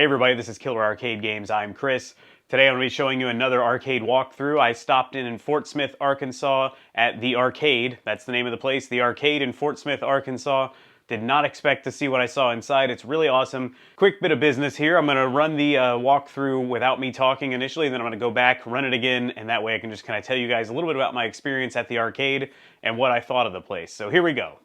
Hey everybody, this is Killer Arcade Games. I'm Chris. Today I'm going to be showing you another arcade walkthrough. I stopped in Fort Smith, Arkansas at The Arcade. That's the name of the place, The Arcade in Fort Smith, Arkansas. Did not expect to see what I saw inside. It's really awesome. Quick bit of business here. I'm going to run the walkthrough without me talking initially, and then I'm going to go back, run it again, and that way I can just kind of tell you guys a little bit about my experience at the arcade and what I thought of the place. So here we go.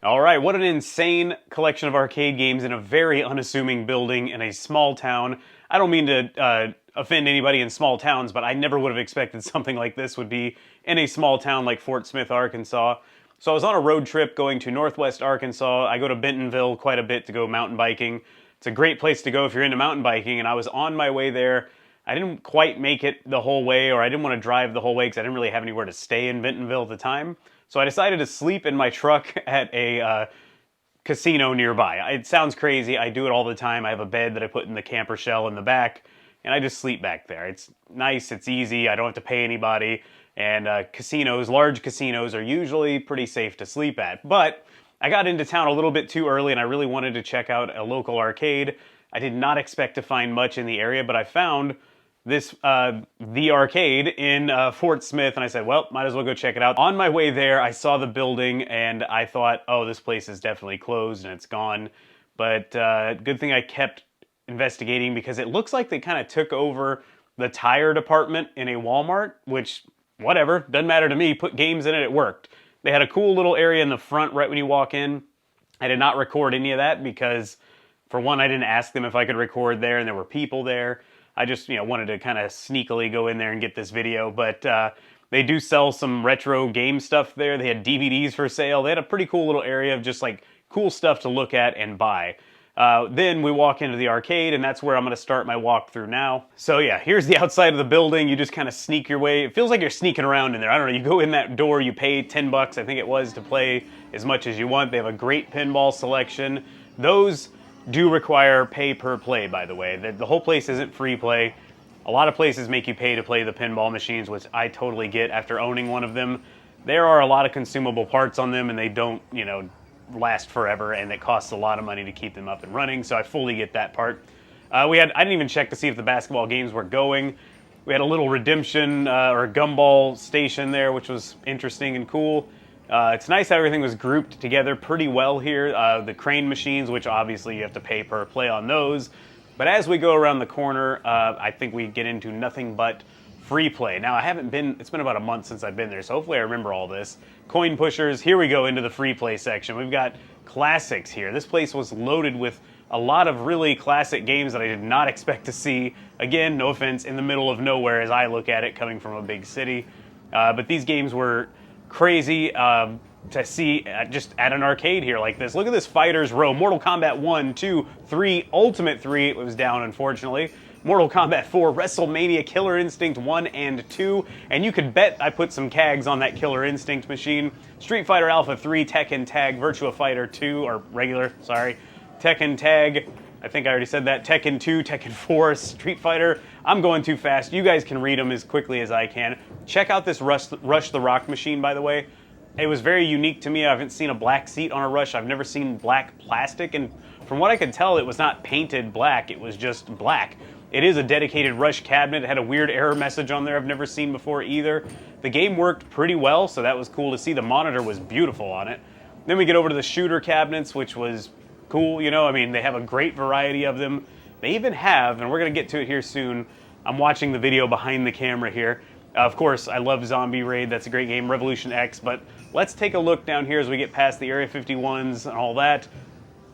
All right, what an insane collection of arcade games in a very unassuming building in a small town. I don't mean to offend anybody in small towns, but I never would have expected something like this would be in a small town like Fort Smith, Arkansas. So I was on a road trip going to Northwest Arkansas. I go to Bentonville quite a bit to go mountain biking. It's a great place to go if you're into mountain biking, and I was on my way there. I didn't quite make it the whole way, or I didn't want to drive the whole way because I didn't really have anywhere to stay in Bentonville at the time. So I decided to sleep in my truck at a casino nearby. It sounds crazy. I do it all the time. I have a bed that I put in the camper shell in the back, and I just sleep back there. It's nice. It's easy. I don't have to pay anybody. And casinos, large casinos, are usually pretty safe to sleep at. But I got into town a little bit too early, and I really wanted to check out a local arcade. I did not expect to find much in the area, but I found this the arcade in Fort Smith, and I said, well, might as well go check it out. On my way there, I saw the building, and I thought, oh, this place is definitely closed and it's gone. But good thing I kept investigating, because it looks like they kind of took over the tire department in a Walmart, which, whatever, doesn't matter to me. Put games in it, it worked. They had a cool little area in the front right when you walk in. I did not record any of that because, for one, I didn't ask them if I could record there, and there were people there. I just, wanted to kind of sneakily go in there and get this video, but they do sell some retro game stuff there. They had DVDs for sale. They had a pretty cool little area of just like cool stuff to look at and buy. Then we walk into the arcade, and that's where I'm going to start my walkthrough now. So yeah, here's the outside of the building. You just kind of sneak your way. It feels like you're sneaking around in there. I don't know, you go in that door, you pay $10, I think it was, to play as much as you want. They have a great pinball selection. Those do require pay per play, by the way. The whole place isn't free play. A lot of places make you pay to play the pinball machines, which I totally get after owning one of them. There are a lot of consumable parts on them, and they don't, last forever, and it costs a lot of money to keep them up and running, so I fully get that part. I didn't even check to see if the basketball games were going. We had a little redemption or gumball station there, which was interesting and cool. It's nice how everything was grouped together pretty well here. The crane machines, which obviously you have to pay per play on those. But as we go around the corner, I think we get into nothing but free play. Now, it's been about a month since I've been there, so hopefully I remember all this. Coin pushers, here we go into the free play section. We've got classics here. This place was loaded with a lot of really classic games that I did not expect to see. Again, no offense, in the middle of nowhere as I look at it, coming from a big city. But these games were crazy to see just at an arcade here like this. Look at this Fighters Row. Mortal Kombat 1, 2, 3, Ultimate 3. It was down, unfortunately. Mortal Kombat 4, WrestleMania, Killer Instinct 1 and 2. And you could bet I put some CAGs on that Killer Instinct machine. Street Fighter Alpha 3, Tekken Tag, Virtua Fighter 2, or regular, sorry. Tekken Tag, I think I already said that. Tekken 2, Tekken 4, Street Fighter. I'm going too fast. You guys can read them as quickly as I can. Check out this Rush the Rock machine, by the way. It was very unique to me. I haven't seen a black seat on a Rush. I've never seen black plastic. And from what I could tell, it was not painted black. It was just black. It is a dedicated Rush cabinet. It had a weird error message on there I've never seen before either. The game worked pretty well, so that was cool to see. The monitor was beautiful on it. Then we get over to the shooter cabinets, which was cool, they have a great variety of them. They even have, and we're going to get to it here soon, I'm watching the video behind the camera here. Of course, I love Zombie Raid. That's a great game, Revolution X, but let's take a look down here as we get past the Area 51s and all that.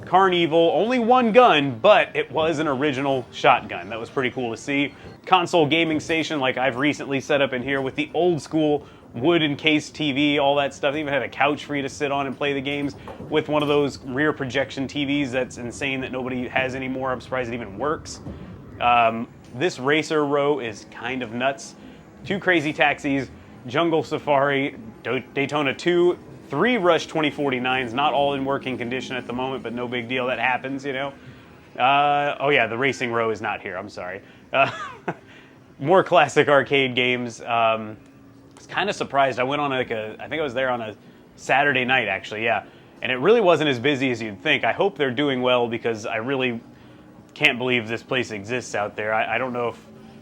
Carnival, only one gun, but it was an original shotgun. That was pretty cool to see. Console gaming station, like I've recently set up in here with the old school wood encased TV, all that stuff. They even had a couch for you to sit on and play the games with one of those rear projection TVs that's insane that nobody has anymore. I'm surprised it even works. This racer row is kind of nuts. 2 Crazy Taxis, Jungle Safari, Daytona 2, 3 Rush 2049s, not all in working condition at the moment, but no big deal. That happens, Oh yeah, the racing row is not here. I'm sorry. More classic arcade games. I was kind of surprised. I went on I think I was there on a Saturday night, actually, yeah. And it really wasn't as busy as you'd think. I hope they're doing well because I really can't believe this place exists out there. I don't know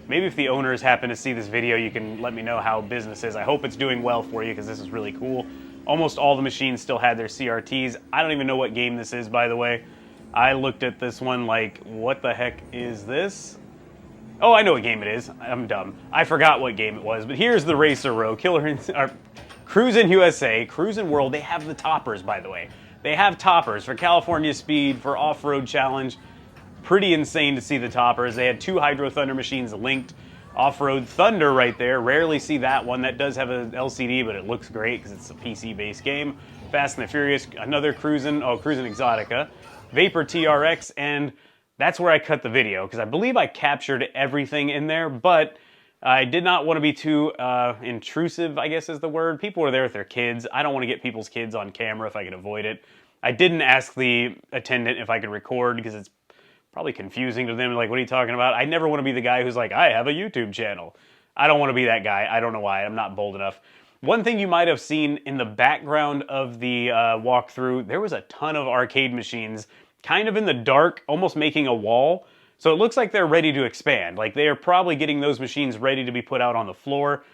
maybe if the owners happen to see this video, you can let me know how business is. I hope it's doing well for you because this is really cool. Almost all the machines still had their CRTs. I don't even know what game this is, by the way. I looked at this one like, what the heck is this? Oh, I know what game it is. I'm dumb. I forgot what game it was, but here's the racer row. Cruisin' USA, Cruisin' World. They have the toppers, by the way. They have toppers for California Speed, for Off-Road Challenge. Pretty insane to see the toppers. They had 2 Hydro Thunder machines linked. Off-Road Thunder right there. Rarely see that one. That does have an LCD, but it looks great because it's a PC-based game. Fast and the Furious, another Cruisin' Exotica. Vapor TRX, and that's where I cut the video because I believe I captured everything in there, but I did not want to be too intrusive, I guess is the word. People were there with their kids. I don't want to get people's kids on camera if I can avoid it. I didn't ask the attendant if I could record because it's probably confusing to them, like, what are you talking about? I never want to be the guy who's like, I have a YouTube channel. I don't want to be that guy. I don't know why. I'm not bold enough. One thing you might have seen in the background of the walkthrough, there was a ton of arcade machines kind of in the dark, almost making a wall. So it looks like they're ready to expand. Like they are probably getting those machines ready to be put out on the floor.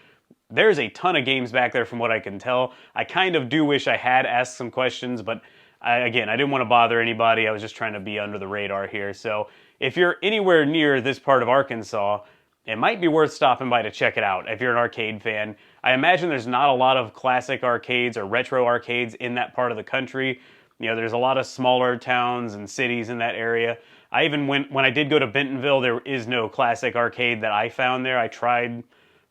There's a ton of games back there from what I can tell. I kind of do wish I had asked some questions, but again, I didn't want to bother anybody. I was just trying to be under the radar here. So if you're anywhere near this part of Arkansas, it might be worth stopping by to check it out if you're an arcade fan. I imagine there's not a lot of classic arcades or retro arcades in that part of the country. You know, there's a lot of smaller towns and cities in that area. I even went, when I did go to Bentonville, there is no classic arcade that I found there. I tried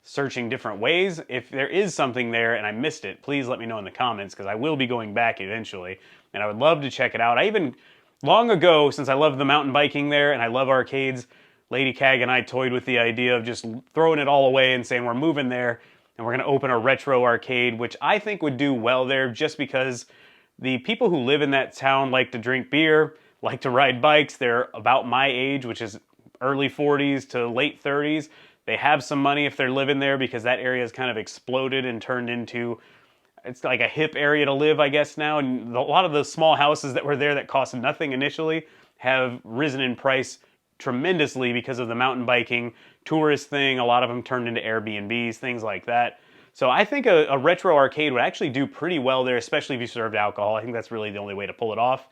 searching different ways. If there is something there and I missed it, please let me know in the comments, because I will be going back eventually and I would love to check it out. I even, long ago, since I love the mountain biking there and I love arcades, Lady Cag and I toyed with the idea of just throwing it all away and saying we're moving there and we're going to open a retro arcade, which I think would do well there just because the people who live in that town like to drink beer, like to ride bikes. They're about my age, which is early 40s to late 30s. They have some money if they're living there because that area has kind of exploded and turned into, it's like a hip area to live, I guess, now. And a lot of the small houses that were there that cost nothing initially have risen in price tremendously because of the mountain biking tourist thing. A lot of them turned into Airbnbs, things like that. So I think a retro arcade would actually do pretty well there, especially if you served alcohol. I think that's really the only way to pull it off.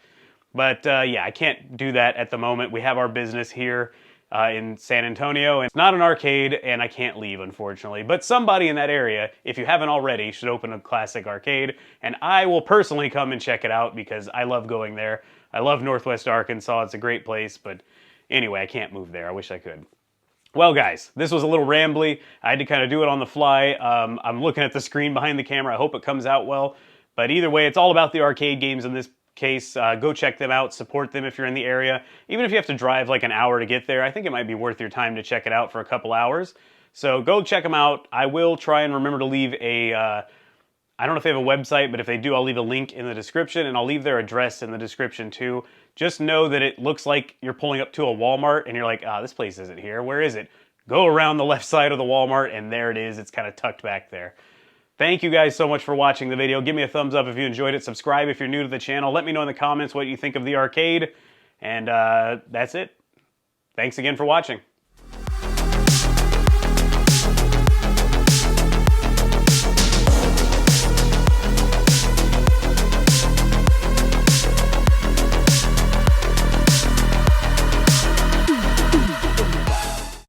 But yeah, I can't do that at the moment. We have our business here in San Antonio, and it's not an arcade, and I can't leave, unfortunately. But somebody in that area, if you haven't already, should open a classic arcade, and I will personally come and check it out because I love going there. I love Northwest Arkansas. It's a great place, but anyway, I can't move there. I wish I could. Well, guys, this was a little rambly. I had to kind of do it on the fly. I'm looking at the screen behind the camera. I hope it comes out well. But either way, it's all about the arcade games in this case. Go check them out. Support them if you're in the area. Even if you have to drive like an hour to get there, I think it might be worth your time to check it out for a couple hours. So go check them out. I will try and remember to leave a... I don't know if they have a website, but if they do, I'll leave a link in the description, and I'll leave their address in the description too. Just know that it looks like you're pulling up to a Walmart, and you're like, this place isn't here. Where is it? Go around the left side of the Walmart, and there it is. It's kind of tucked back there. Thank you guys so much for watching the video. Give me a thumbs up if you enjoyed it. Subscribe if you're new to the channel. Let me know in the comments what you think of the arcade. And that's it. Thanks again for watching.